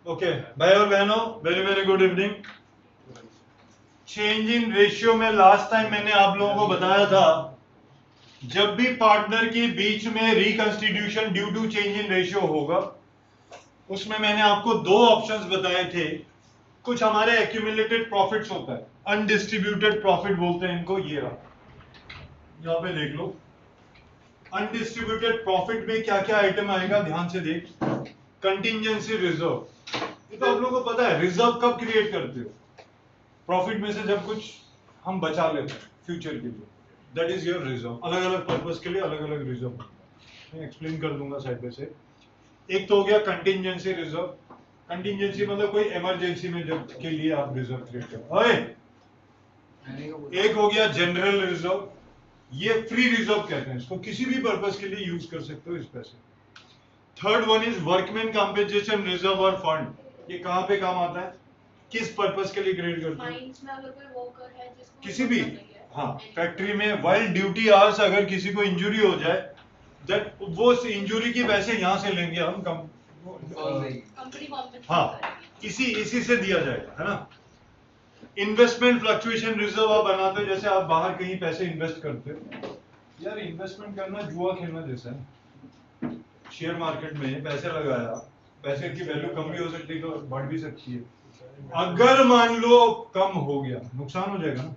Okay भाई और बहनों, very very good evening. Change in ratio में लास्ट टाइम मैंने आप लोगों को बताया था, जब भी पार्टनर के बीच में reconstitution due to change in ratio होगा, उसमें मैंने आपको दो ऑप्शंस बताए थे। कुछ हमारे एक्यूमुलेटेड प्रॉफिट्स होता है, अनडिस्ट्रीब्यूटेड प्रॉफिट बोलते हैं इनको। ये रहा, यहां पे देख लो, अनडिस्ट्रीब्यूटेड प्रॉफिट में क्या क्या आइटम आएगा, ध्यान से देख। कंटिंजेंसी रिजर्व, ये तो आप लोगों को पता है। रिजर्व कब क्रिएट करते हो? प्रॉफिट में से जब कुछ हम बचा लेते हैं फ्यूचर के लिए, दैट इज योर रिजर्व। अलग अलग पर्पस के लिए अलग अलग रिजर्व, मैं एक्सप्लेन कर दूंगा साइड बाय साइड। एक तो हो गया कंटिंजेंसी रिजर्व। कंटिंजेंसी मतलब कोई इमरजेंसी में जब के लिए आप रिजर्व क्रिएट करो। एक हो गया जनरल रिजर्व, ये फ्री रिजर्व कहते हैं इसको, किसी भी पर्पस के लिए यूज कर सकते हो इस पैसे। Third one is workman compensation reserve और फंड। ये कहां पे काम आता है, किस पर्पस के लिए क्रिएट करते हैं? माइंस में अगर कोई वर्कर है जिसको किसी भी, हाँ, फैक्ट्री में वाइल ड्यूटी आवर्स अगर किसी को इंजरी हो जाए, दैट वो इंजरी की पैसे यहां से लेंगे हम, कंपनी, हाँ, इसी से दिया जाएगा, है ना। इन्वेस्टमेंट फ्लक्चुएशन रिजर्व आप बनाते हो, जैसे आप बाहर कहीं पैसे इन्वेस्ट करते हो। यार इन्वेस्टमेंट करना जुआ खेलना जैसा है। शेयर मार्केट में पैसे लगाया, पैसे की वैल्यू कम भी हो सकती है, तो बढ़ भी सकती है। अगर मान लो कम हो गया, नुकसान हो जाएगा ना,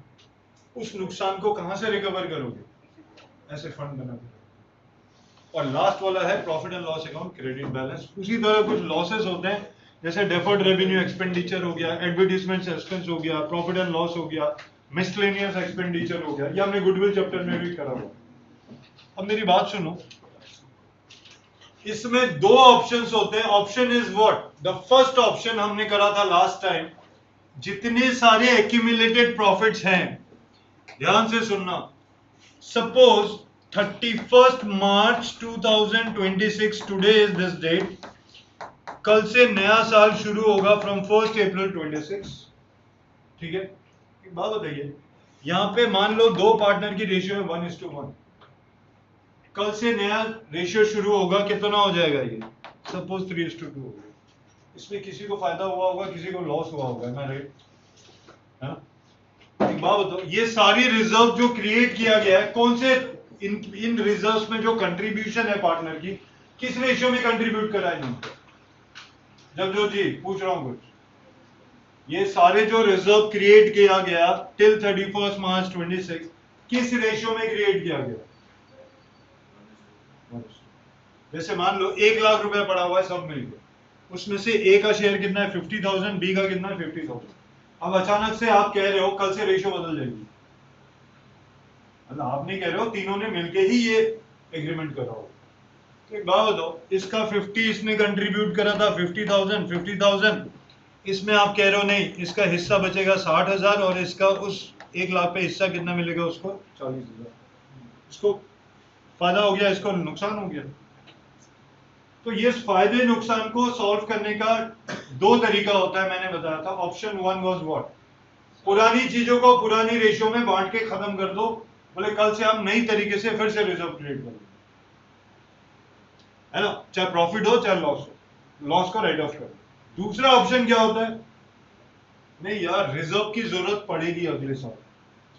उस नुकसान को कहां से रिकवर करोगे? ऐसे फंड बना के। और लास्ट वाला है profit and loss account, credit balance. उसी तरह कुछ लॉसेस होते हैं, जैसे डेफर्ड रेवेन्यू एक्सपेंडिचर हो गया, एडवर्टाइजमेंट एक्सपेंस हो गया, प्रॉफिट एंड लॉस हो गया, मिसलेनियस एक्सपेंडिचर हो गया। ये हमने गुडविल चैप्टर में भी करा हुआ। अब मेरी बात सुनो, इसमें दो ऑप्शंस होते हैं। Option is what? The first option हमने करा था लास्ट टाइम, जितने सारे एक्यूमुलेटेड प्रॉफिट्स हैं, ध्यान से सुनना। Suppose 31st March 2026, today is this date, कल से नया साल शुरू होगा फ्रॉम 1st अप्रैल 26, ठीक है। एक बात बताइए, यहां पे मान लो दो पार्टनर की रेशियो है 1:1। कल से नया रेशियो शुरू होगा, कितना हो जाएगा ये? सपोज 3:2 हो गया। इसमें किसी को फायदा हुआ होगा, किसी को लॉस हुआ होगा, ना रेट, है ना। एक बात बताओ, ये सारी रिजर्व जो क्रिएट किया गया है, कौन से इन रिजर्व्स में जो कंट्रीब्यूशन है पार्टनर की, किस रेशियो में कंट्रीब्यूट करा है इन्होंने? जब जी पूछ रहा हूं कुछ, ये सारे जो रिजर्व क्रिएट किया गया टिल 31st मार्च 26, किस रेशियो में क्रिएट किया गया? जैसे मान लो 1 लाख रुपया पड़ा हुआ है सब मिलकर, उसमें से ए का शेयर कितना है? 50,000, बी का कितना है? 50,000। अब अचानक से आप कह रहे हो कल से रेशियो बदल जाएगी, मतलब आप नहीं कह रहे हो, तीनों ने मिलके ही ये एग्रीमेंट करा हो। तो एक बात बताओ, इसका 50 इसने कंट्रीब्यूट करा था, 50,000, इसमें आप कह रहे हो नहीं, इसका हिस्सा बचेगा 60,000 और इसका उस 1 लाख पे हिस्सा कितना मिलेगा उसको? 40,000। इसको फायदा हो गया, इसको नुकसान हो गया। तो ये फायदे नुकसान को सॉल्व करने का दो तरीका होता है, मैंने बताया था। Option 1 was what? पुरानी चीजों को पुरानी रेशियो में बांट के खत्म कर दो, बोले कल से हम नई तरीके से फिर से रिजर्व क्रिएट कर दो, है ना। चाहे प्रॉफिट हो चाहे लॉस हो, लॉस को राइट ऑफ कर दो। दूसरा ऑप्शन क्या होता है? नहीं यार, रिजर्व की जरूरत पड़ेगी अगले साल,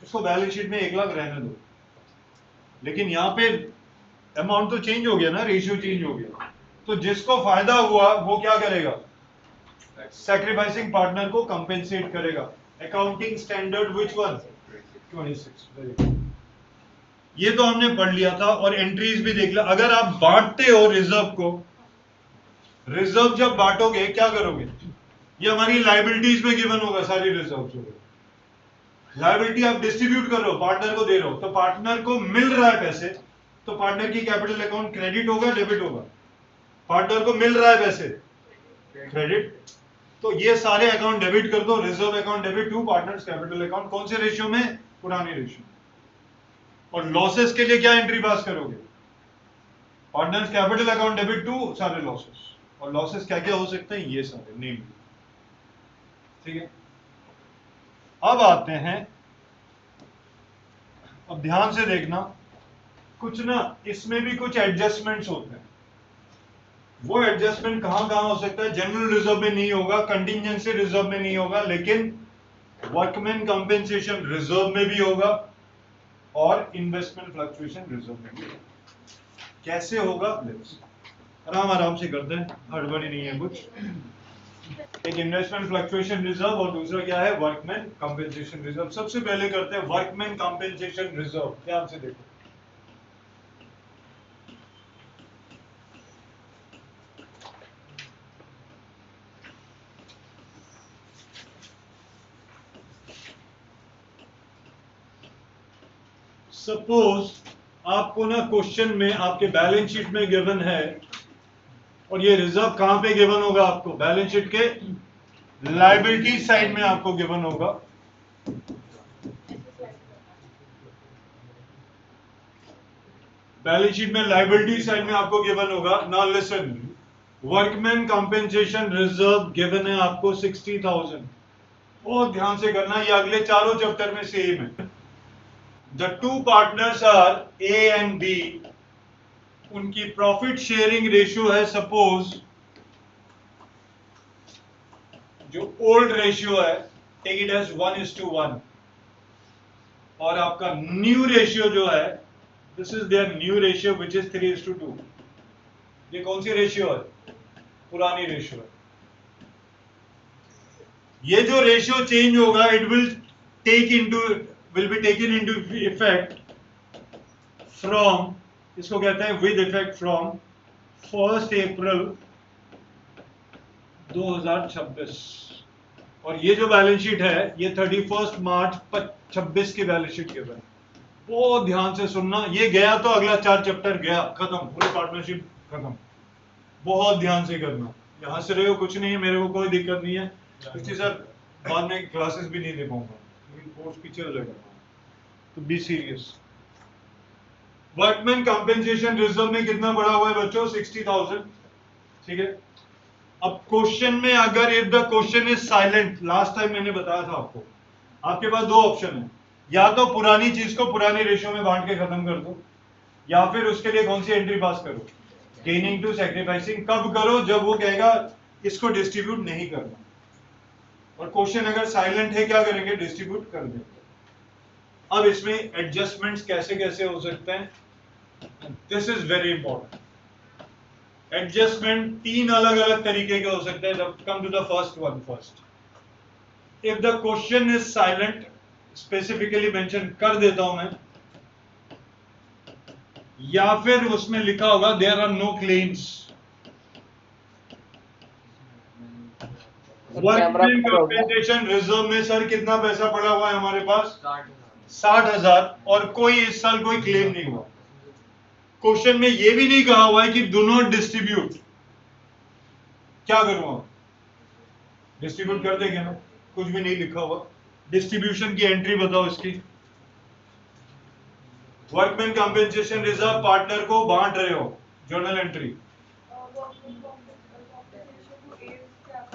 इसको बैलेंस शीट में 1 लाख रहने दो, लेकिन यहाँ पे अमाउंट तो चेंज हो गया ना, रेशियो चेंज हो गया। तो जिसको फायदा हुआ वो क्या करेगा? सैक्रिफाइसिंग पार्टनर को कंपेंसेट करेगा। Accounting standard which one? 26। ये तो हमने पढ़ लिया था, और एंट्रीज भी देख लिया। अगर आप बांटते हो रिजर्व को, रिजर्व जब बांटोगे क्या करोगे? ये हमारी लाइबिलिटीज में गिवन होगा, सारी रिजर्व। लाइबिलिटी आप डिस्ट्रीब्यूट कर रहे हो, पार्टनर को दे रहे हो, तो पार्टनर को मिल रहा है पैसे, तो पार्टनर की कैपिटल अकाउंट क्रेडिट होगा डेबिट होगा? पार्टनर को मिल रहा है पैसे, क्रेडिट। तो ये सारे अकाउंट डेबिट कर दो, reserve account debit to partners capital account. कौन से रेशियो में? पुरानी रेशियो। और लॉसेस के लिए क्या एंट्री पास करोगे? Partners capital account debit to सारे लॉसेस। और लॉसेस क्या क्या हो सकते हैं? ये सारे नेम, ठीक है। अब आते हैं, अब ध्यान से देखना, कुछ ना इसमें भी कुछ एडजस्टमेंट्स होते हैं। वो एडजस्टमेंट कहां कहां हो सकता है? जनरल रिजर्व में नहीं होगा, कंटिजेंसी रिजर्व में नहीं होगा, लेकिन वर्कमैन कंपेंसेशन रिजर्व में भी होगा और इन्वेस्टमेंट फ्लक्चुएशन रिजर्व में भी होगा। कैसे होगा? आराम आराम से करते हैं, हड़बड़ी नहीं है कुछ। एक इन्वेस्टमेंट फ्लक्चुएशन रिजर्व और दूसरा क्या है? Workman compensation reserve. सबसे पहले करते हैं वर्कमैन कंपेंसेशन रिजर्व। ध्यान से देखो, सपोज आपको ना क्वेश्चन में आपके बैलेंस शीट में गिवन है, और ये रिजर्व कहां पे गिवन होगा? आपको बैलेंस शीट के लायबिलिटी साइड में आपको गिवन होगा। बैलेंस शीट में लायबिलिटी साइड में आपको गिवन होगा। Now listen, workman compensation reserve given है आपको 60,000। बहुत ध्यान से करना, ये अगले चारों चैप्टर में सेम है। The two partners are A and B, उनकी प्रॉफिट शेयरिंग रेशियो है सपोज, जो ओल्ड रेशियो है टेक इट एज 1:1, और आपका न्यू रेशियो जो है, this is their new ratio which is 3:2। ये कौन सी रेशियो है? पुरानी रेशियो है। ये जो रेशियो चेंज होगा, it will be taken into effect from, इसको कहते हैं विद इफेक्ट फ्रॉम 1 अप्रैल 2026। और ये जो बैलेंस शीट है ये 31 मार्च 26 की बैलेंस शीट के बाद। बहुत ध्यान से सुनना, ये गया तो अगला 4 चैप्टर गया, खत्म, पूरी पार्टनरशिप खत्म। बहुत ध्यान से करना। यहाँ से रहे हो कुछ नहीं है, मेरे को कोई दिक्कत नहीं है, क्योंकि सर बाद में क्लासेस भी नहीं दे पाऊंगा, लेकिन कोर्स पीछे हो जाएगा, तो be serious. Workman compensation reserve में कितना बढ़ा हुआ है बच्चों? 60,000। ठीक है, अब क्वेश्चन में अगर if the question is silent, last time मैंने बताया था आपको, आपके पास दो ऑप्शन है, या तो पुरानी चीज को पुरानी रेशियो में बांट के खत्म कर दो, या फिर उसके लिए कौन सी एंट्री पास करो? Gaining to sacrificing. कब करो? जब वो कहेगा इसको डिस्ट्रीब्यूट नहीं करना, और क्वेश्चन अगर साइलेंट है क्या करेंगे? डिस्ट्रीब्यूट कर देंगे। अब इसमें एडजस्टमेंट्स कैसे कैसे हो सकते हैं, this is very important. Adjustment तीन अलग अलग तरीके के हो सकते हैं। Come to the first one first. If the question is silent, specifically mention कर देता हूं मैं, या फिर उसमें लिखा होगा there are no claims. Workman compensation reserve में सर कितना पैसा पड़ा हुआ है हमारे पास? 60,000, और कोई इस साल कोई क्लेम नहीं हुआ। क्वेश्चन में ये भी नहीं कहा हुआ है कि डू नॉट डिस्ट्रीब्यूट। क्या करूंगा? डिस्ट्रीब्यूट कर देंगे ना, कुछ भी नहीं लिखा हुआ। डिस्ट्रीब्यूशन की एंट्री बताओ इसकी। वर्कमैन कंपेंसेशन रिजर्व पार्टनर को बांट रहे हो, journal entry.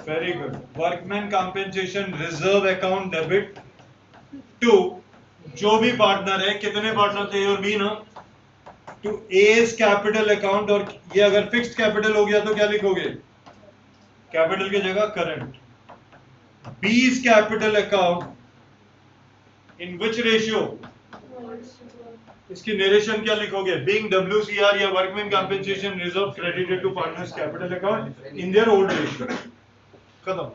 Very good. Workman compensation reserve account debit to, जो भी पार्टनर है, कितने पार्टनर थे? और बी ना, टू एज कैपिटल अकाउंट। और ये अगर फिक्स्ड कैपिटल हो गया तो क्या लिखोगे? कैपिटल की जगह current. B's capital account in which ratio? इसकी नरेशन क्या लिखोगे? बीइंग WCR या workman compensation reserve credited to partners capital account in their old ratio. खत्म।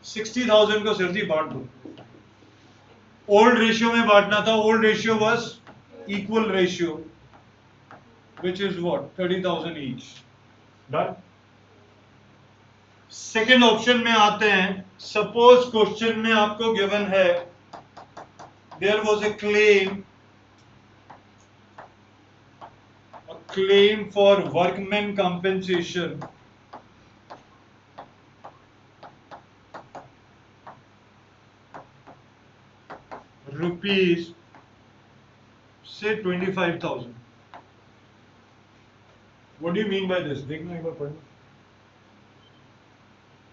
60,000 को सिर्फ बांट दो। ओल्ड रेशियो में बांटना था, old ratio was equal ratio which is what? 30,000 each. Done. Second option में आते हैं। सपोज क्वेश्चन में आपको गिवन है there was a claim for workman compensation rupees say 25,000. What do you mean by this? देखना एक बार पढ़ना।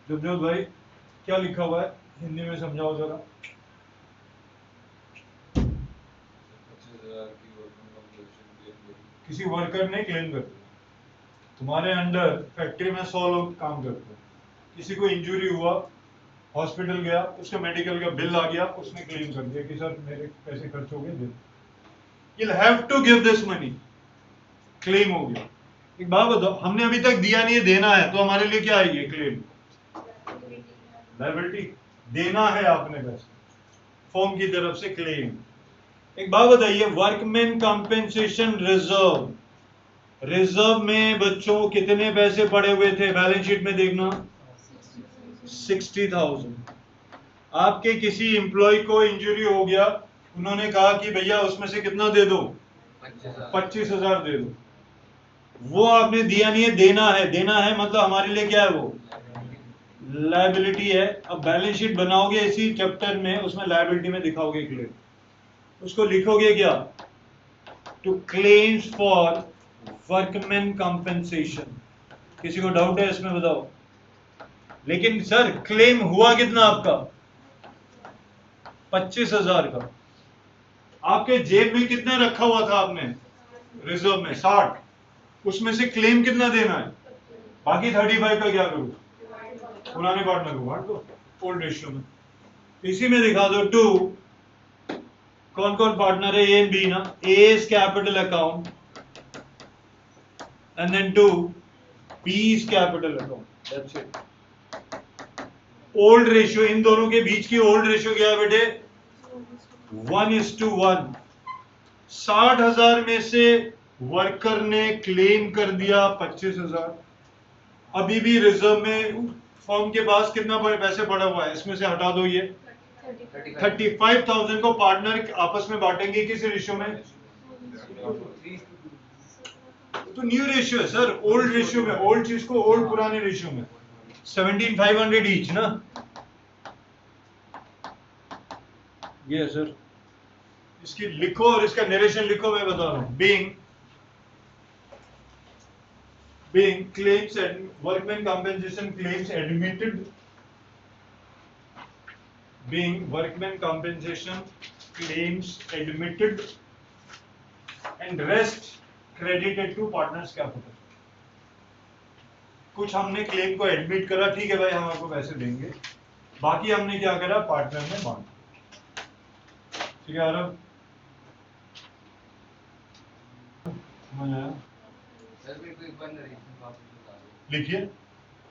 जुबजोत भाई क्या लिखा हुआ है, हिंदी में समझाओ जरा। किसी वर्कर ने क्लेम कर दिया, तुम्हारे अंडर फैक्ट्री में 100 लोग काम करते हैं, किसी को इंजरी हुआ, हॉस्पिटल गया, उसका मेडिकल का बिल आ गया, उसने क्लेम कर दिया कि सर मेरे पैसे खर्च हो गए, दे। You'll have to give this money, claim हो गया। एक बात बताओ, हमने अभी तक दिया नहीं है, देना है, तो हमारे लिए क्या आएगी क्लेम? लायबिलिटी। देना है आपने पैसे, फॉर्म की तरफ से क्लेम। एक बात बताइए, वर्कमैन कॉम्पेंसेशन रिजर्व, रिजर्व में बच्चों कितने पैसे पड़े हुए थे? बैलेंस शीट में देखना, 60,000। आपके किसी एम्प्लॉय को इंजरी हो गया, उन्होंने कहा कि भैया उसमें से कितना दे दो, 25,000 दे दो। वो आपने दिया नहीं है, देना है। देना है मतलब हमारे लिए क्या है? वो लायबिलिटी है। अब बैलेंस शीट बनाओगे इसी चैप्टर में, उसमें लायबिलिटी में दिखाओगे क्लेम, उसको लिखोगे क्या? To claims for workman compensation. किसी को डाउट है इसमें बताओ? लेकिन सर क्लेम हुआ कितना आपका? 25,000 का। आपके जेब में कितना रखा हुआ था आपने रिजर्व में? 60। उसमें से क्लेम कितना देना है? बाकी 35 का क्या करूं? पुराने पार्टनर को बांट दो ओल्ड रेशियो में। इसी में दिखा दो टू, कौन कौन पार्टनर है? ए एंड बी ना। A is capital account and then two, B is capital account, that's it. Old ratio, इन दोनों के बीच की ओल्ड रेशियो क्या है बेटे? 1:1। 60,000 में से वर्कर ने क्लेम कर दिया 25,000। अभी भी रिजर्व में फर्म के पास कितना पैसे पड़ा हुआ है? इसमें से हटा दो ये 35,000 को पार्टनर आपस में बांटेंगे किस रेशियो में? तो न्यू रेशियो है सर, ओल्ड रेशियो में। ओल्ड चीज को ओल्ड पुराने रेशियो में 17,500 ईच ना। ये सर, इसकी लिखो और इसका नरेशन लिखो, मैं बता रहा हूं। being claims and workman compensation claims admitted, being workman compensation claims admitted and rest credited to partners capital। कुछ हमने क्लेम को एडमिट करा, ठीक है भाई हम आपको पैसे देंगे, बाकी हमने क्या करा? पार्टनर में बांटा। ठीक है आरव? लिखिए,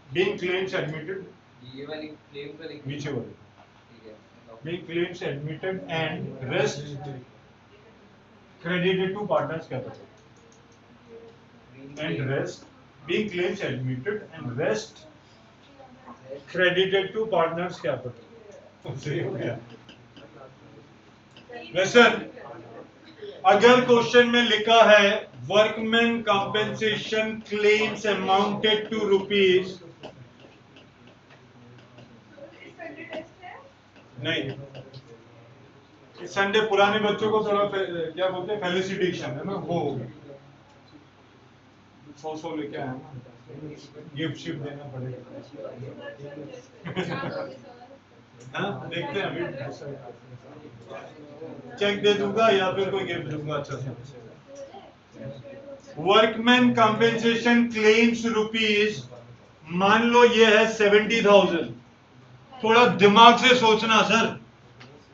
being claims admitted, ये वाली क्लेम का लिखिए नीचे वाले, ठीक है। being claims admitted and rest credited to partners capital, and rest, being claims admitted and rest credited to partners capital। सही हो गया। वैसे अगर क्वेश्चन में लिखा है workman compensation claims amounted to rupees, नहीं, इस संडे पुराने बच्चों को थोड़ा क्या बोलते हैं, फेलिसिटेशन है ना, वो हो गया। 100 लेके आया ना, गिफ्ट शिफ्ट देना पड़ेगा। हाँ देखते हैं अभी, चेक दे दूंगा या फिर कोई गिफ्ट दूंगा अच्छा सा। वर्कमैन कॉम्पेंसेशन क्लेम्स रुपीज, मान लो ये है 70,000। थोड़ा दिमाग से सोचना सर,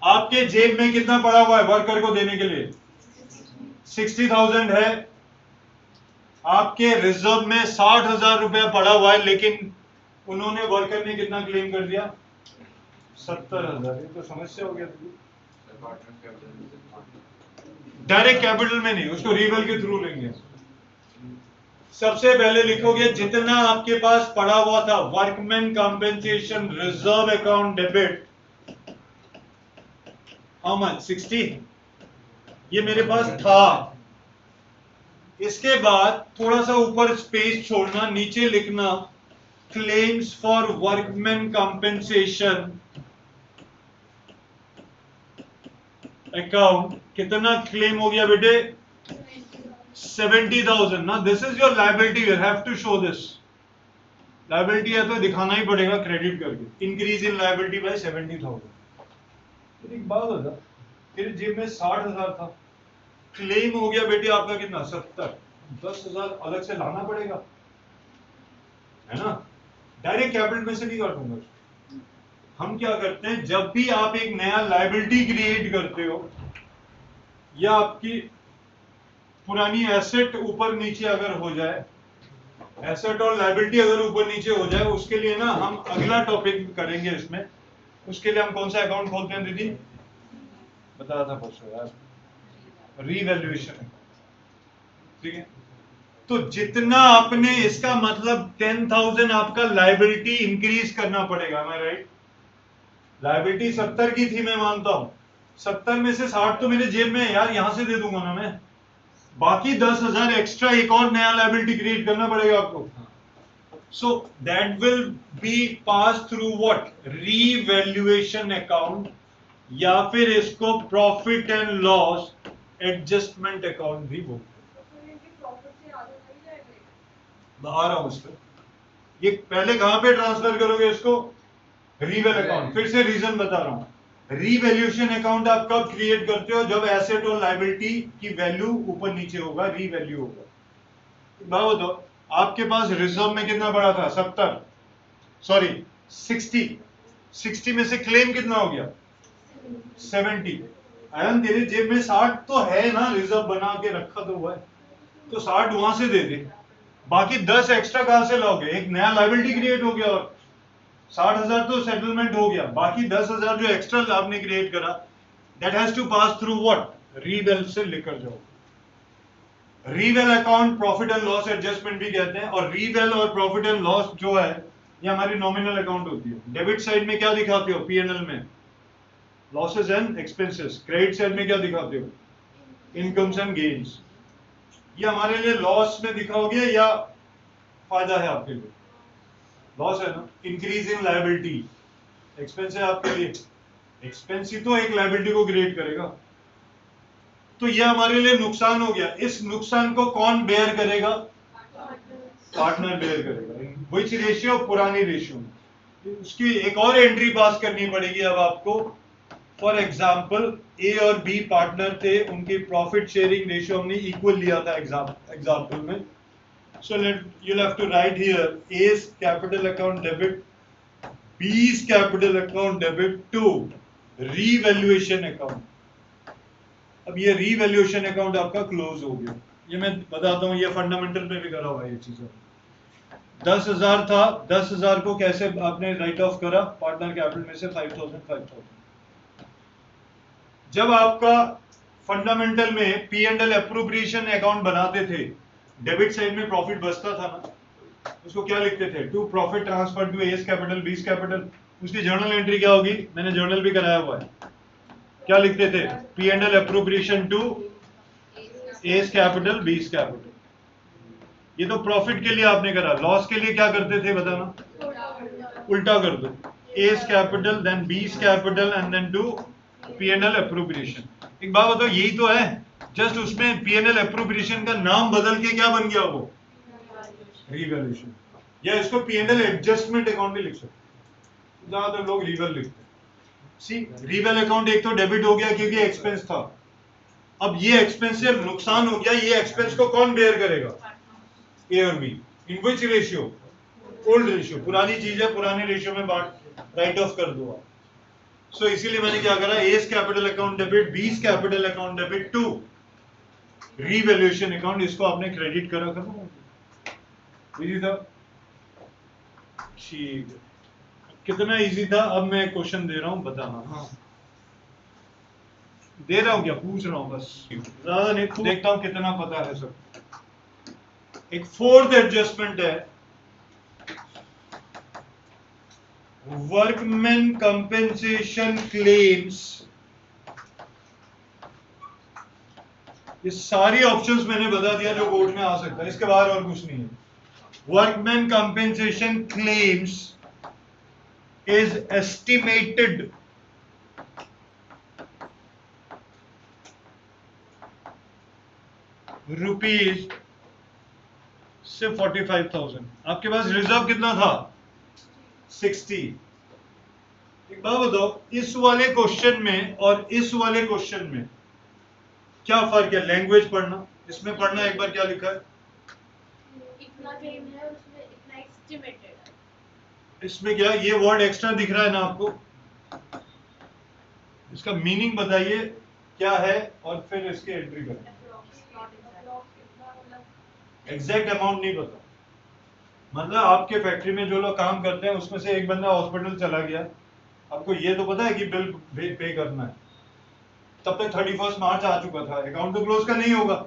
आपके जेब में कितना पड़ा हुआ है वर्कर को देने के लिए? 60,000 है। आपके रिजर्व में 60,000 रुपया पड़ा हुआ है, लेकिन उन्होंने वर्कर ने कितना क्लेम कर दिया? 70,000। ये तो समस्या हो गया। डायरेक्ट कैपिटल में नहीं, उसको रीवल के थ्रू लेंगे। सबसे पहले लिखोगे जितना आपके पास पड़ा हुआ था, workman compensation reserve account debit, how much? 60। ये मेरे पास था। इसके बाद थोड़ा सा ऊपर स्पेस छोड़ना, नीचे लिखना claims for workman compensation account. कितना क्लेम हो गया बेटे? 70,000 ना। This is your liability, you have to show this. Liability है तो दिखाना ही पड़ेगा क्रेडिट करके। Increase in liability by 70,000। एक बात होता, तेरे जेब में 60,000 था, क्लेम हो गया बेटे आपका कितना? 70। 10,000 अलग से लाना पड़ेगा। है ना, डायरेक्ट कैपिटल में से नहीं काटूंगा। हम क्या करते हैं, जब भी आप एक नया लायबिलिटी क्रिएट करते हो या आपकी पुरानी एसेट ऊपर नीचे अगर हो जाए, एसेट और लायबिलिटी अगर ऊपर नीचे हो जाए, उसके लिए ना हम अगला टॉपिक करेंगे इसमें। उसके लिए हम कौन सा अकाउंट खोलते हैं दीदी, बताया था परसों यार, रीवैल्यूएशन। ठीक है, तो जितना आपने, इसका मतलब 10,000 आपका लायबिलिटी इंक्रीज करना पड़ेगा, मैं राइट। लायबिलिटी 70 की थी, मैं मानता हूं 70 में से 60 तो मेरे जेब में है यार, यहां से दे दूंगा ना मैं, बाकी 10,000 एक्स्ट्रा एक और नया लायबिलिटी क्रिएट करना पड़ेगा आपको। So that will be pass through what, revaluation account, या फिर इसको profit and loss adjustment account भी बोलते हैं। आ रहा हूं उस पर, ये पहले कहां पे ट्रांसफर करोगे इसको, रीवेल अकाउंट। फिर से रीजन बता रहा हूं, रीवैल्यूएशन अकाउंट आप कब क्रिएट करते हो, जब एसेट और लायबिलिटी की वैल्यू ऊपर नीचे होगा, रीवैल्यू होगा। बाबू तो आपके पास रिजर्व में कितना पड़ा था, 70, सॉरी 60 में से क्लेम कितना हो गया, 70। आयन तेरे जेब में 60 तो है ना, रिजर्व बना के रखा तो हुआ है, तो 60 वहां से दे दे, बाकी 10 एक्स्ट्रा कहां से लाओगे, एक नया लायबिलिटी क्रिएट हो गया, और 60,000 तो सेटलमेंट हो गया, बाकी 10,000 जो एक्स्ट्रा आपने क्रिएट करा, that has to pass through what, reval से लेकर जाओ। Reval account profit and loss adjustment भी कहते हैं, और रीवेल और प्रॉफिट एंड लॉस जो है ये हमारी नॉमिनल अकाउंट होती है। डेबिट साइड में क्या दिखाते हो, पीएनएल में losses and expenses, credit side में क्या दिखाते हो, इनकम्स एंड गेन्स। ये हमारे लिए लॉस में दिखाओगे या फायदा है आपके लिए, लॉस है ना, इंक्रीज इन लायबिलिटी, एक्सपेंस है आपके लिए, एक्सपेंस ही तो एक लायबिलिटी को क्रिएट करेगा, तो ये हमारे लिए नुकसान हो गया। इस नुकसान को कौन बेयर करेगा, पार्टनर बेयर करेगा। विच रेशियो, पुरानी रेशियो में। उसकी एक और एंट्री पास करनी पड़ेगी अब आपको। फॉर एग्जाम्पल ए और बी पार्टनर थे, उनकी प्रॉफिट शेयरिंग रेशियो हमने इक्वल लिया था एग्जाम्पल में। So you'll have to write here A's capital account debit, B's capital account debit to revaluation account. अब ये revaluation account आपका क्लोज हो गया। ये मैं बताता हूँ, ये फंडामेंटल में भी करा हुआ है ये चीज। 10,000 था, 10,000 को कैसे आपने राइट ऑफ करा, पार्टनर कैपिटल में से 5,000। जब आपका फंडामेंटल में P and L appropriation account बनाते थे, डेबिट साइड में प्रॉफिट बचता था ना, उसको क्या लिखते थे, to profit transfer to A's capital, B's capital. उसकी जर्नल एंट्री क्या होगी, मैंने जर्नल भी कराया हुआ है, क्या लिखते थे, P and L appropriation to A's capital, B's capital. ये तो प्रॉफिट के लिए आपने करा, लॉस के लिए क्या करते थे बताना, उल्टा कर दो, A's capital then B's capital and then to P and L appropriation. एक बात बताओ, यही तो है, जस्ट उसमें पीएनएल अप्रोप्रिएशन का नाम बदल के क्या बन गया, वो रीवैल्यूएशन, या इसको पीएनएल एडजस्टमेंट अकाउंट भी लिख सकते, ज्यादातर लोग रीवेल लिखते हैं। सी रीवेल अकाउंट एक तो डेबिट हो गया क्योंकि एक्सपेंस था, अब ये एक्सपेंस से नुकसान हो गया, ये एक्सपेंस को कौन बेयर करेगा, ए और B. In which ratio, old ratio, पुरानी चीज है, पुराने रेशियो में बांट राइट ऑफ कर दो आप। सो इसीलिए मैंने क्या करा, A's capital account debit, B's capital account debit to revaluation account, इसको आपने क्रेडिट करा करना, इजी था। ठीक है, कितना इजी था, अब मैं क्वेश्चन दे रहा हूं, बताना। हाँ दे रहा हूं क्या, पूछ रहा हूं बस, ज्यादा नहीं, देखता हूं कितना पता है सब। एक फोर्थ एडजस्टमेंट है, वर्कमैन कंपेंसेशन क्लेम्स। ये सारी ऑप्शंस मैंने बता दिया जो कोर्ट में आ सकता है, इसके बाहर और कुछ नहीं है। Workman compensation claims is estimated rupees से 45,000। आपके पास रिजर्व कितना था, 60। एक बात बताओ, इस वाले क्वेश्चन में और इस वाले क्वेश्चन में क्या फर्क है, लैंग्वेज पढ़ना, इसमें पढ़ना एक बार क्या लिखा है, इतना क्लेम है उसमें इतना एस्टिमेटेड इसमें क्या ये वर्ड एक्स्ट्रा दिख रहा है ना आपको, इसका मीनिंग बताइए क्या है और फिर इसकी एंट्री करें। एग्जैक्ट अमाउंट नहीं पता, मतलब आपके फैक्ट्री में जो लोग काम करते हैं उसमें से एक बंदा हॉस्पिटल चला गया, आपको ये तो पता है कि बिल पे करना है, तब तक 31 मार्च आ चुका था, अकाउंट तो क्लोज का नहीं होगा,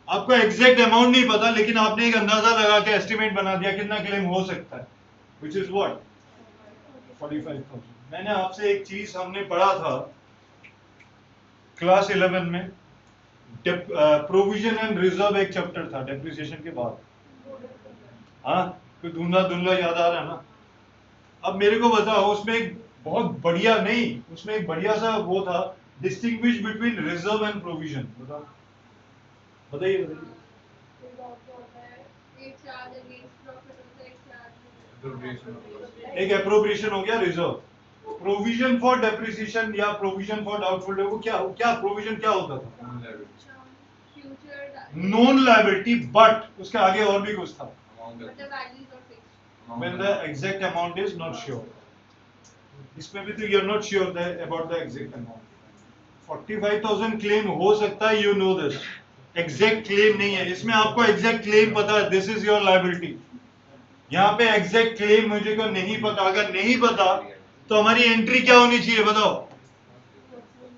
आपको एग्जैक्ट अमाउंट नहीं पता लेकिन आपने एक अंदाजा लगा के एस्टिमेट बना दिया कितना क्लेम हो सकता है, विच इज व्हाट 45,000। मैंने आपसे एक चीज हमने पढ़ा था क्लास 11 में, प्रोविजन एंड रिजर्व एक चैप्टर था डेप्रिसिएशन के बाद, हाँ कोई धुंधला धुंधला याद आ रहा है ना। अब मेरे को बताओ उसमें एक बहुत बढ़िया नहीं, उसमें एक बढ़िया सा वो था, distinguish between reserve and provision, बताओ बताइए बताइए। एक एप्रोप्रिएशन हो गया रिजर्व, प्रोविजन फॉर डेप्रिसिएशन या प्रोविजन फॉर डाउटफुल डेट, वो क्या प्रोविजन क्या होता था, नॉन लायबिलिटी, बट उसके आगे और भी कुछ था, when the exact amount is not sure, इसमें भी तो you're not sure about the exact amount। 45,000 claim हो सकता है, you know this, exact claim नहीं है इसमें, आपको एग्जैक्ट क्लेम पता है, दिस इज योर लायबिलिटी। यहाँ पे एग्जैक्ट क्लेम मुझे को नहीं पता, अगर नहीं पता तो हमारी एंट्री क्या होनी चाहिए बताओ,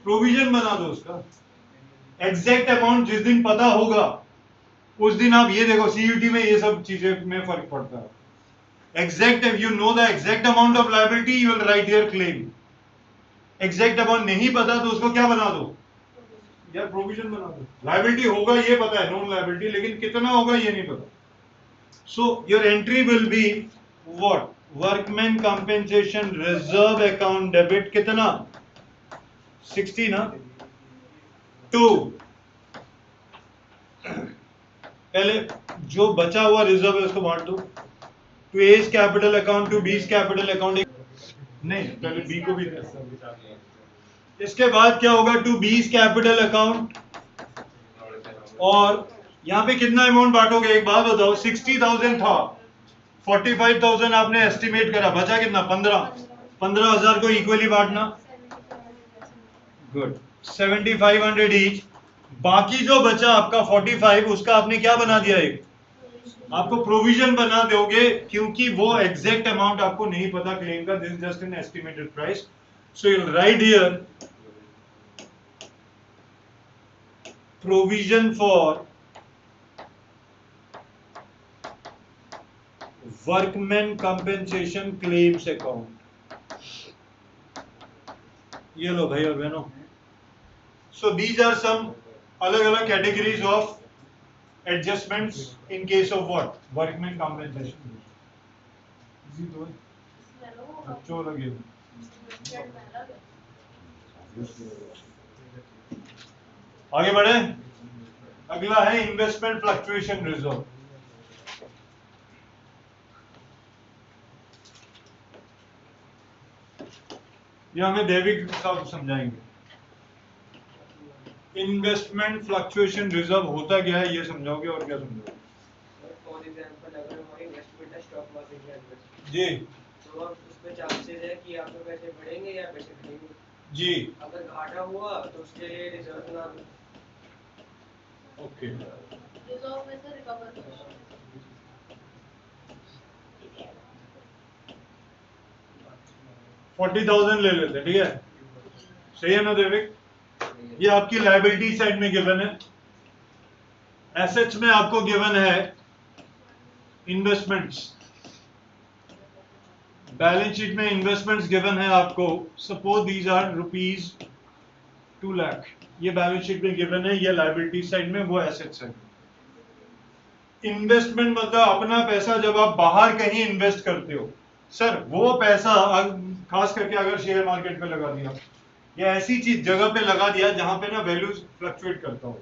प्रोविजन बना दो उसका। एग्जैक्ट अमाउंट जिस दिन पता होगा उस दिन आप ये देखो सीयूटी में ये सब चीजें में फर्क पड़ता है, exact if you know the exact amount of liability you will write your claim, exact amount नहीं पता तो उसको क्या बना दो यार, प्रोविजन बना दो। लायबिलिटी होगा ये पता है, नॉन लायबिलिटी, लेकिन कितना होगा ये नहीं पता। So your entry will be what, workman compensation reserve account debit कितना 60 ना, टू पहले जो बचा हुआ रिजर्व है उसको बांट दो, to A's capital account to B's capital account, नहीं पहले बी को भी दे। इसके बाद क्या होगा, टू बीज कैपिटल अकाउंट, और यहां पे कितना अमाउंट बांटोगे एक बात बताओ, 60,000 था, 45,000 आपने एस्टिमेट करा, बचा कितना 15,000 को इक्वली बांटना, गुड 7,500 ईच, बाकी जो बचा आपका 45 उसका आपने क्या बना दिया, एक आपको प्रोविजन बना दोगे, क्योंकि वो एग्जैक्ट अमाउंट आपको नहीं पता क्लेम का, this just an estimated price. So you right here provision for workman compensation claims account, ये लो भाई और बहनों। सो दीज आर सम अलग अलग categories of adjustments in case of what, workman compensation। इसी तो बच्चों लगे आगे बढ़े, अगला है इन्वेस्टमेंट फ्लक्चुएशन रिजर्व। ये हमें देविक साहब समझाएंगे। इन्वेस्टमेंट फ्लक्चुएशन रिजर्व होता क्या है ये समझाओगे और क्या समझाओगे? फॉर एग्जांपल अगर हमारी इन्वेस्टमेंट है स्टॉक मार्केट के अंदर जी, तो अब उसमें चांसेस है कि आपके पैसे बढ़ेंगे या पैसे घटेंगे जी, अगर घाटा हुआ तो उसके लिए रिजर्व बना दो। ओके, रिजर्व में से रिकवर करो। 40,000 ले लेते, ठीक है, सही है ना देविक? ये आपकी लायबिलिटी साइड में गिवन है, एसेट्स में आपको गिवन है इन्वेस्टमेंट्स, बैलेंस शीट में इन्वेस्टमेंट्स गिवन है आपको, suppose these are rupees 2 lakh, ये बैलेंस शीट में गिवन है, ये लायबिलिटी साइड में, वो एसेट साइड में। इन्वेस्टमेंट मतलब अपना पैसा जब आप बाहर कहीं इन्वेस्ट करते हो, सर वो पैसा खास करके अगर शेयर मार्केट में लगा दिया या ऐसी चीज जगह पे लगा दिया जहां पे ना वैल्यू फ्लक्चुएट करता हो,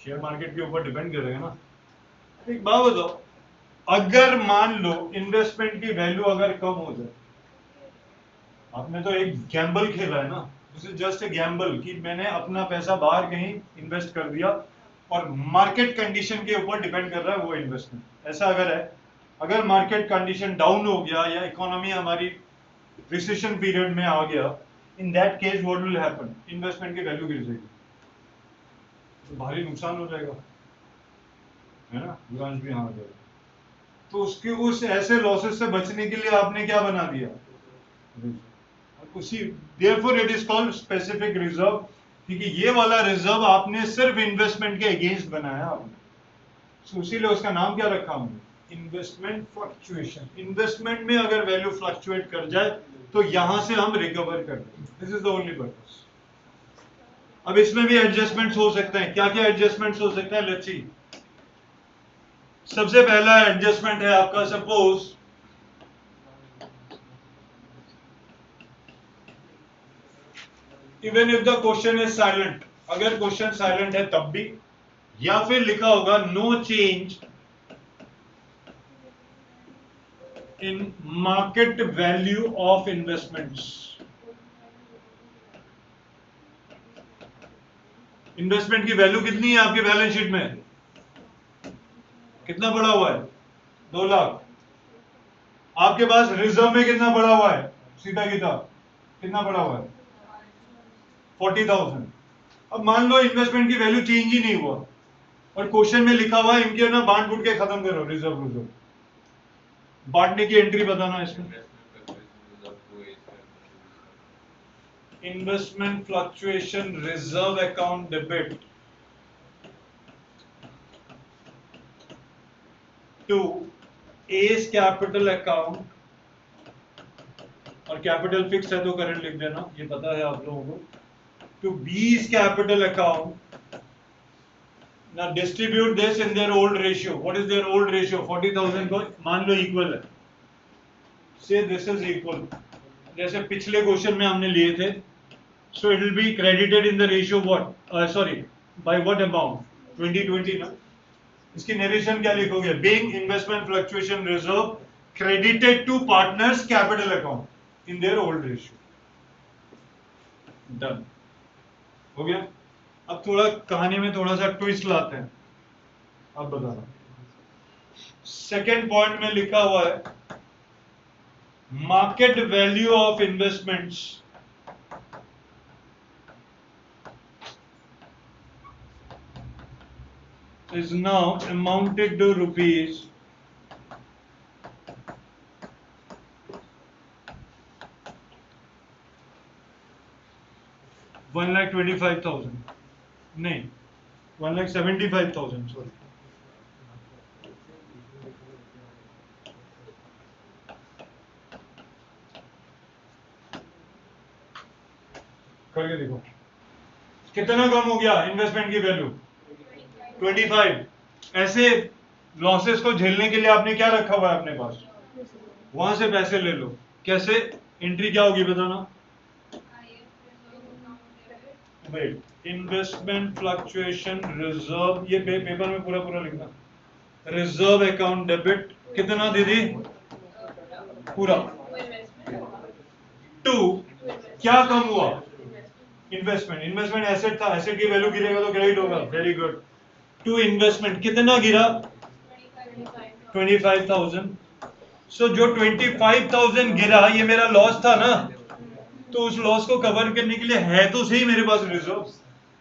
शेयर मार्केट के ऊपर डिपेंड करेगा ना। एक बात बताओ, अगर मान लो इन्वेस्टमेंट की वैल्यू अगर कम हो जाए, आपने तो एक गैम्बल खेला है ना, this is just a Gamble कि मैंने अपना पैसा बाहर कहीं इन्वेस्ट कर दिया और मार्केट कंडीशन के ऊपर डिपेंड कर रहा है वो इन्वेस्टमेंट, ऐसा अगर है अगर मार्केट कंडीशन डाउन हो गया या इकोनॉमी हमारी रिसेशन पीरियड में आ गया, in that case what will happen, investment की वैल्यू गिर जाएगी, तो भारी नुकसान हो जाएगा, है ना, ब्रांच भी यहाँ आ जाएगा। तो उसके उस ऐसे लॉसेस से बचने के लिए आपने क्या बना दिया, उसी therefore it is called specific reserve, क्योंकि ये वाला रिजर्व आपने सिर्फ इन्वेस्टमेंट के अगेंस्ट बनाया आपने, so इसीलिए उसका नाम क्या रखा हमने, इन्वेस्टमेंट फ्लक्चुएशन। इन्वेस्टमेंट में अगर वैल्यू फ्लक्चुएट कर जाए तो यहां से हम रिकवर कर दें, this is the only purpose. अब इसमें भी एडजस्टमेंट्स हो सकते हैं, क्या क्या एडजस्टमेंट्स हो सकते हैं, लेट्स सी। सबसे पहला एडजस्टमेंट है आपका, suppose even if the question is silent, अगर क्वेश्चन साइलेंट है तब भी, या फिर लिखा होगा no change in market value of investments. Investment की वैल्यू कितनी है आपके बैलेंस शीट में, कितना पड़ा हुआ है, 2 लाख। आपके पास रिजर्व में कितना पड़ा हुआ है, सीधा किताब कितना पड़ा हुआ है, 40,000। अब मान लो इन्वेस्टमेंट की वैल्यू चेंज ही नहीं हुआ और क्वेश्चन में लिखा हुआ है इनके ना बांट बूट के खत्म करो रिजर्व, बांटने की एंट्री बताना इसमें। Investment fluctuation reserve account debit to A's capital account, और कैपिटल फिक्स है तो करंट लिख देना, ये पता है आप लोगों को, to B's capital account. now distribute this in their old ratio. What is their old ratio? 40,000 को मान लो इक्वल है, say this is equal, जैसे पिछले क्वेश्चन में हमने लिए थे, so it will be credited in the ratio what, sorry, by what amount, 2020 ना। इसकी नरेशन क्या लिखोगे, being investment fluctuation reserve credited to partners capital account in their old ratio, done, हो गया। अब थोड़ा कहानी में थोड़ा सा ट्विस्ट लाते हैं, अब बताना। सेकेंड पॉइंट में लिखा हुआ है market value of investments is now amounted to rupees 1,25,000, नहीं 1,75,000, सॉरी, करके देखो कितना कम हो गया इन्वेस्टमेंट की वैल्यू, 25। ऐसे लॉसेस को झेलने के लिए आपने क्या रखा हुआ है अपने पास, वहां से पैसे ले लो, कैसे, एंट्री क्या होगी बताना, वेट, इन्वेस्टमेंट फ्लक्चुएशन रिजर्व, ये पेपर में पूरा पूरा लिखना, रिजर्व अकाउंट डेबिट कितना दीदी, पूरा, टू, क्या कम हुआ, इन्वेस्टमेंट, इन्वेस्टमेंट एसेट था, एसेट की वैल्यू गिरेगा तो क्रेडिट होगा, वेरी गुड, टू इन्वेस्टमेंट कितना गिरा, 25,000। सो जो 25,000 गिरा ये मेरा लॉस था ना, तो उस लॉस को कवर करने के लिए है तो सही मेरे पास रिजर्व,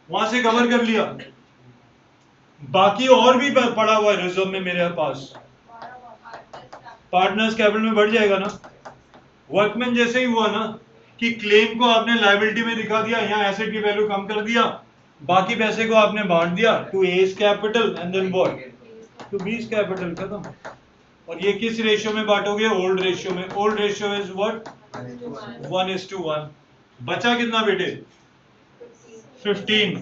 वहां से कवर कर लिया, बाकी और भी पड़ा हुआ है रिजर्व में मेरे पास, पार्टनर्स कैपिटल में बढ़ जाएगा ना। वर्कमैन जैसे ही हुआ ना कि क्लेम को आपने लायबिलिटी में दिखा दिया, यहाँ एसेट की वैल्यू कम कर दिया, बाकी पैसे को आपने बांट दिया to A's capital and then what, to B's capital, खत्म। और ये किस रेशियो में बांटोगे, ओल्ड रेशियो में, ओल्ड रेशियो इज व्हाट, 1:1। बचा कितना बेटे, 15,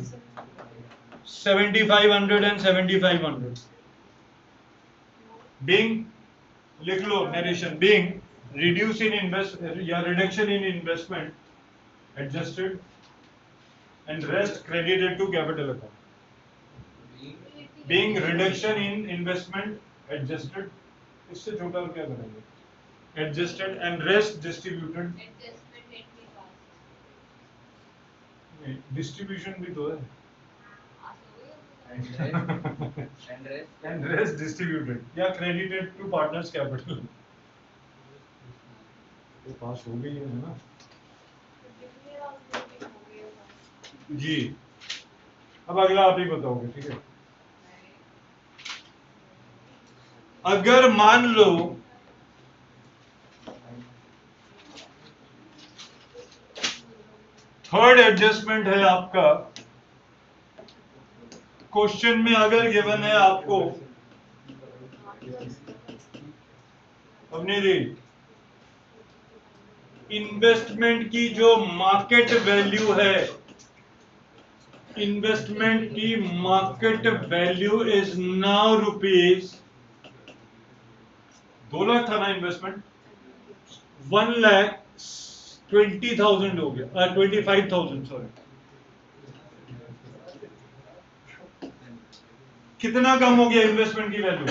7,500 एंड 7,500। बीइंग, लिख लो narration, being reduce in invest या reduction in investment adjusted and rest credited to capital account, being reduction in investment adjusted, इससे छोटा और क्या करेंगे, adjusted and rest distributed, distribution भी तो है, and rest distributed या credited to partners capital. तो पास हो गई है ना जी. अब अगला आप ही बताओगे, ठीक है. अगर मान लो थर्ड एडजस्टमेंट है आपका, क्वेश्चन में अगर गिवन है आपको अपनी दी इन्वेस्टमेंट की जो मार्केट वैल्यू है, इन्वेस्टमेंट की market value is now rupees 2 lakh था ना इन्वेस्टमेंट, 1,20,000 हो गया, 25,000 सॉरी. कितना कम हो गया इन्वेस्टमेंट की वैल्यू?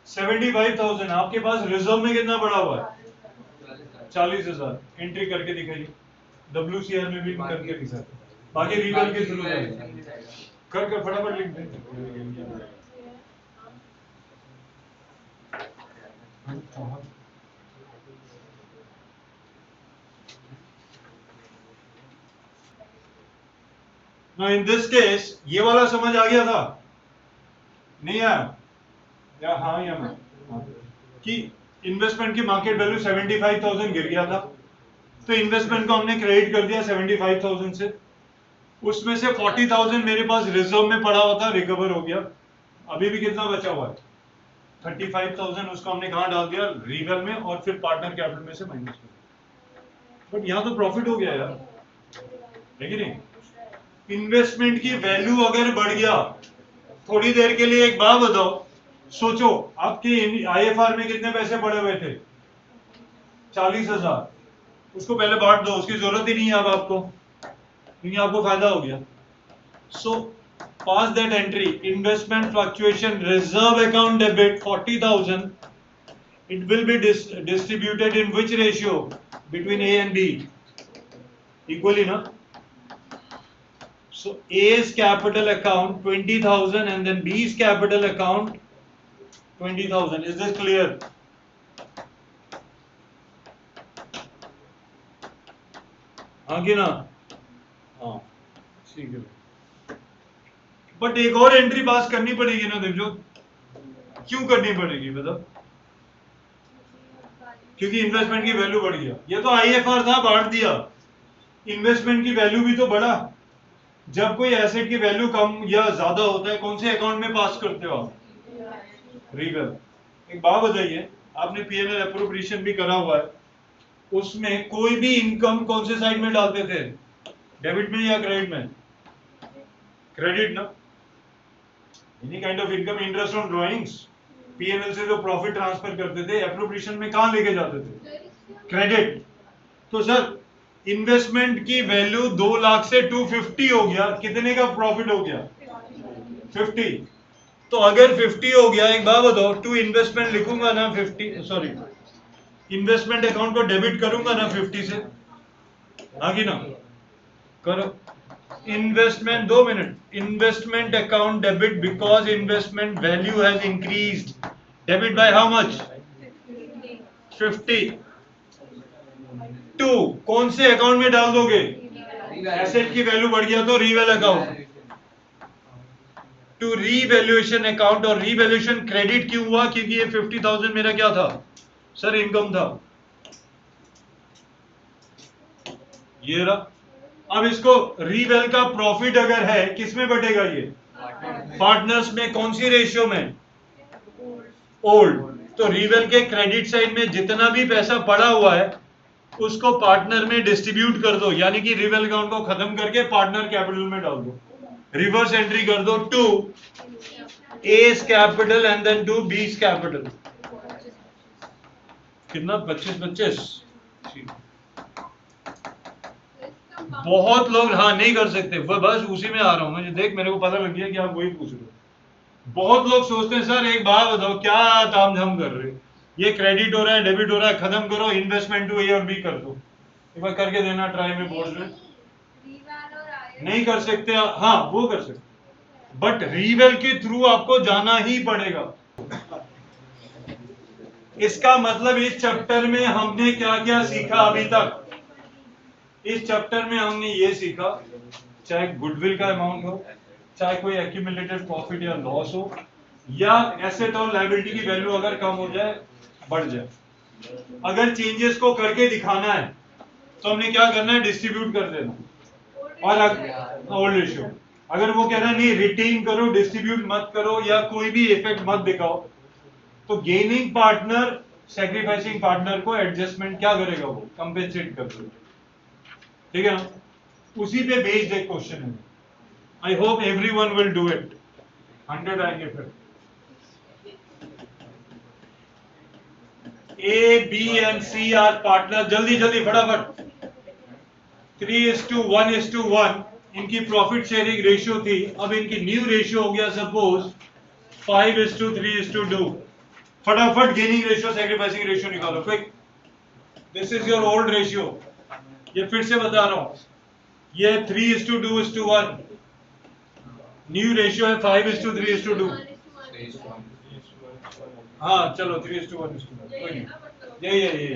75,000. आपके पास रिजर्व में कितना पड़ा हुआ है? 40,000. एंट्री करके दिखाइए, WCR में भी करके दिखाते, बाकी रीवैल के थ्रू कर फटाफट लिख दें. Now in this case ये वाला समझ आ गया था? नहीं आया? या हाँ या ना? कि इन्वेस्टमेंट की मार्केट वैल्यू 75,000 गिर गया था, तो इन्वेस्टमेंट को हमने क्रेडिट कर दिया 75,000 से, उसमें से 40,000 मेरे पास रिजर्व में पड़ा हुआ था, रिकवर हो गया. अभी भी कितना बचा हुआ है? 35,000. उसको हमने कहाँ डाल दिया? रीवेल में, और फिर पार्टनर कैपिटल में से माइनस कर दिया. बट यहाँ तो प्रॉफिट हो गया यार, है कि नहीं? इन्वेस्टमेंट की वैल्यू अगर बढ़ गया, थोड़ी देर के लिए एक बात बताओ, सोचो आपके IFR में कितने पैसे पड़े हुए थे? 40,000. उसको पहले बांट दो, उसकी जरूरत ही नहीं है अब आपको, क्योंकि आपको फायदा हो गया. So pass that entry, investment fluctuation reserve account debit 40,000. It will be distributed in which ratio between A and B? Equally ना. So A's capital account 20,000 and then B's capital account 20,000. Is this clear? हाँ कि ना? हाँ, ठीक है. But एक और entry पास करनी पड़ेगी ना देवजोत. क्यों करनी पड़ेगी बताओ? क्योंकि इन्वेस्टमेंट की वैल्यू बढ़ गया. ये तो IFR था, बांट दिया. इन्वेस्टमेंट की वैल्यू भी तो बढ़ा. जब कोई एसेट की वैल्यू कम या ज्यादा होता है, कौन से अकाउंट में पास करते हो आप? रीवेल. एक बात बताइए, आपने P&L अप्रोप्रिएशन भी करा हुआ है, उसमें कोई भी इनकम कौन से साइड में डालते थे? डेबिट में या क्रेडिट में? क्रेडिट ना. Any kind of income, interest on drawings, P&L से जो प्रॉफिट ट्रांसफर करते थे, अप्रोप्रिएशन में कहां लेके जाते थे? क्रेडिट. तो सर इन्वेस्टमेंट की वैल्यू 2 लाख से 250 हो गया, कितने का प्रॉफिट हो गया? 50. तो अगर 50 हो गया, एक बात बताओ, टू इन्वेस्टमेंट लिखूंगा ना 50, सॉरी इन्वेस्टमेंट अकाउंट को डेबिट करूंगा ना 50 से, आगे ना करो. Investment, 2 minute, investment account debit because investment value has increased. Debit by how much? 50. To कौन से अकाउंट में डाल दोगे? एसेट की वैल्यू बढ़ गया तो reval account. To revaluation account. और रीवैल्यूएशन क्रेडिट क्यों हुआ? क्योंकि ये 50,000 मेरा क्या था सर? इनकम था. ये रहा. अब इसको रीवेल का प्रॉफिट अगर है, किस में बटेगा ये? पार्टनर्स में. कौन सी रेशियो में? ओल्ड. तो रीवेल के क्रेडिट साइड में जितना भी पैसा पड़ा हुआ है उसको पार्टनर में डिस्ट्रीब्यूट कर दो, यानी कि रीवेल अकाउंट को खत्म करके पार्टनर कैपिटल में डाल दो. रिवर्स एंट्री कर दो to A's capital and then to B's capital. कितना? 25. बहुत लोग हाँ नहीं कर सकते, वो बस उसी में आ रहा हूं मुझे. देख मेरे को पता लग गया कि आप वही पूछ रहे हो. बहुत लोग सोचते हैं सर एक बात बताओ, क्या तामझाम कर रहे हो, ये क्रेडिट हो रहा है, डेबिट हो रहा है, खत्म करो, इन्वेस्टमेंट टू A और B कर दो. एक बार करके देना ट्राई में बोर्ड में. नहीं कर सकते? हाँ वो कर सकते. बट रीवेल के थ्रू आपको जाना ही पड़ेगा। इसका मतलब इस चैप्टर में हमने क्या क्या सीखा अभी तक? इस चैप्टर में हमने ये सीखा, चाहे गुडविल का अमाउंट हो, चाहे कोई एक्यूमुलेटेड प्रॉफिट या लॉस हो, या एसेट और लायबिलिटी की वैल्यू अगर कम हो जाए, बढ़ जाए, अगर चेंजेस को करके दिखाना है तो हमने क्या करना है? डिस्ट्रीब्यूट कर देना। और ओल्ड रेशियो अगर वो कह रहा है नहीं रिटेन करो, डिस्ट्रीब्यूट मत करो या कोई भी इफेक्ट मत दिखाओ, तो गेनिंग पार्टनर सैक्रिफाइसिंग पार्टनर को एडजस्टमेंट क्या करेगा? वो कंपेंसेट कर देगा। ठीक है ना? उसी पे बेस्ड एक क्वेश्चन है। I hope everyone will do it. 100 आएंगे फिर। A B and C are partner. जल्दी जल्दी फटाफट। 3:1:1 इनकी प्रॉफिट शेयरिंग रेशियो थी, अब इनकी न्यू रेशियो हो गया सपोज 5:3:2। फटाफट गेनिंग रेशियो सैक्रिफाइसिंग रेशियो निकालो quick. This is your old ratio. ये फिर से बता रहा हूं, ये 3:2:1, न्यू रेशियो है 5:3:2। हाँ चलो 3:1:1, कोई नहीं, यही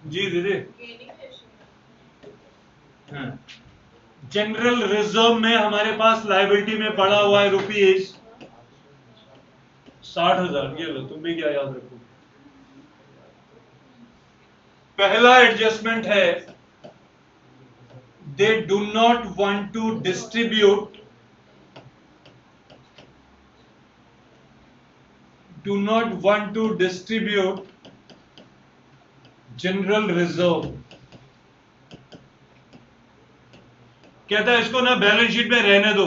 जी दीदी। जनरल रिजर्व में हमारे पास लायबिलिटी में पड़ा हुआ है रुपीज 60,000। ये लो, तुम भी क्या याद रखो। पहला एडजस्टमेंट है, they do not want to distribute general reserve. कहता है इसको ना बैलेंस शीट में रहने दो,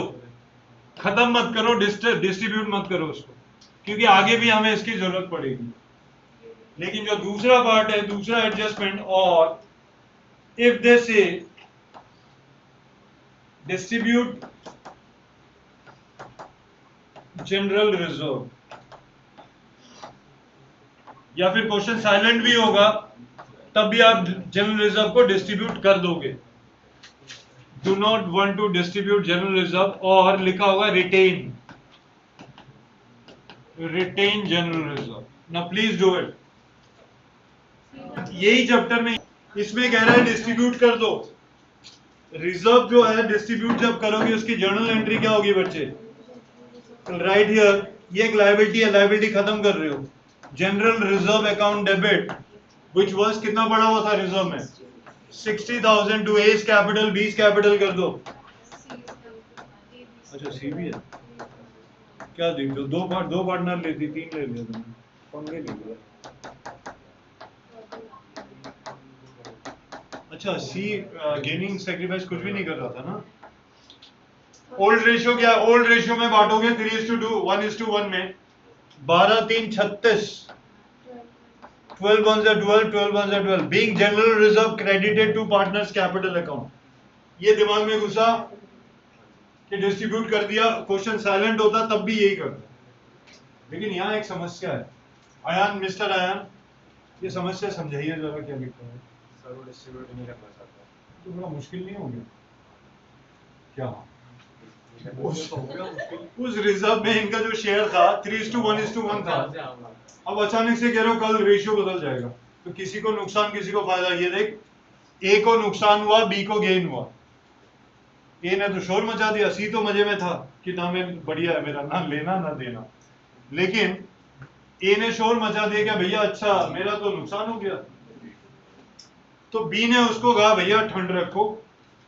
खत्म मत करो, डिस्ट्रीब्यूट मत करो उसको, क्योंकि आगे भी हमें इसकी जरूरत पड़ेगी। लेकिन जो दूसरा पार्ट है, दूसरा एडजस्टमेंट, और इफ दे से डिस्ट्रीब्यूट जनरल रिजर्व, या फिर क्वेश्चन साइलेंट भी होगा तब भी आप जनरल रिजर्व को डिस्ट्रीब्यूट कर दोगे। Do not want to distribute general reserve, और लिखा होगा रिटेन जनरल रिजर्व। ना प्लीज डू इट। यही चैप्टर में इसमें कह रहा है डिस्ट्रीब्यूट कर दो। रिजर्व जो है डिस्ट्रीब्यूट जब करोगे उसकी जर्नल एंट्री क्या होगी बच्चे? राइट हियर, ये एक लायबिलिटी है, लायबिलिटी खत्म कर रहे हो। General reserve account debit which was कितना पड़ा हुआ था रिजर्व में? 60,000 to A's capital, B's capital कर दो। अच्छा सी भी है क्या? देख लो, दो पार्टनर लेती, तीन ले लिया तुमने, पंगे ले लिया। अच्छा सी गेनिंग सैक्रिफाइस कुछ भी नहीं कर रहा था ना। ओल्ड रेशियो क्या? ओल्ड रेशियो में बांटोगे 3:2 1:1 में 12:3 36, 12 1 12, 12 1 12, being general reserve credited to partners capital account। ये दिमाग में घुसा कि डिस्ट्रीब्यूट कर दिया, क्वेश्चन साइलेंट होता तब भी यही करता। लेकिन यहाँ एक समस्या है। आयान, मिस्टर आयान, ये समस्या समझाइए जरा, क्या लिखा है? सर वो डिस्ट्रीब्यूट नहीं करना चाहता तो बड़ा मुश्किल नहीं हो गया क्या? उस रिजर्व में इनका जो शेयर था 3:1:1 था, अब अचानक से कह रहे हो कल रेशियो बदल जाएगा, तो किसी को नुकसान किसी को फायदा। ये देख, ए को नुकसान हुआ, बी को गेन हुआ। ए ने तो शोर मचा दिया, सी तो मजे में था कि ना मैं बढ़िया है मेरा, ना लेना ना देना। लेकिन ए ने शोर मचा दिया क्या भैया अच्छा मेरा तो नुकसान हो गया, तो बी ने उसको कहा भैया ठंड रखो,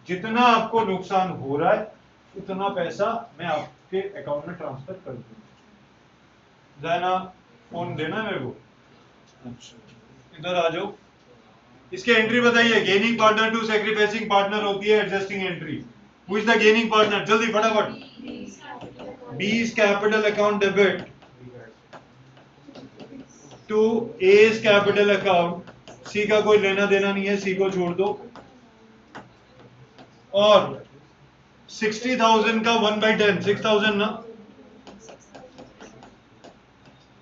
जितना आपको नुकसान हो रहा है उतना पैसा मैं आपके अकाउंट में ट्रांसफर कर दूंगा। जाना फोन देना है मेरे को। अच्छा इधर आ जाओ, इसके एंट्री बताइए। Gaining partner to sacrificing partner होती है adjusting entry. Who is the gaining partner? जल्दी फटाफट। B's capital account debit to A's capital account. C का कोई लेना देना नहीं है, सी को छोड़ दो। और 60,000 का 1/10, 6,000 ना,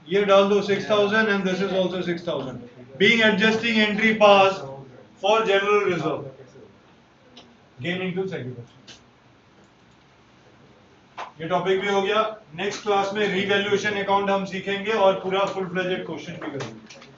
ये डाल दो 6,000 and this is also 6,000। Being adjusting entry pass for general reserve gaining to sacrifice. ये टॉपिक भी हो गया। नेक्स्ट क्लास में रीवैल्यूएशन अकाउंट हम सीखेंगे और पूरा फुल फ्लेजेड क्वेश्चन भी करेंगे।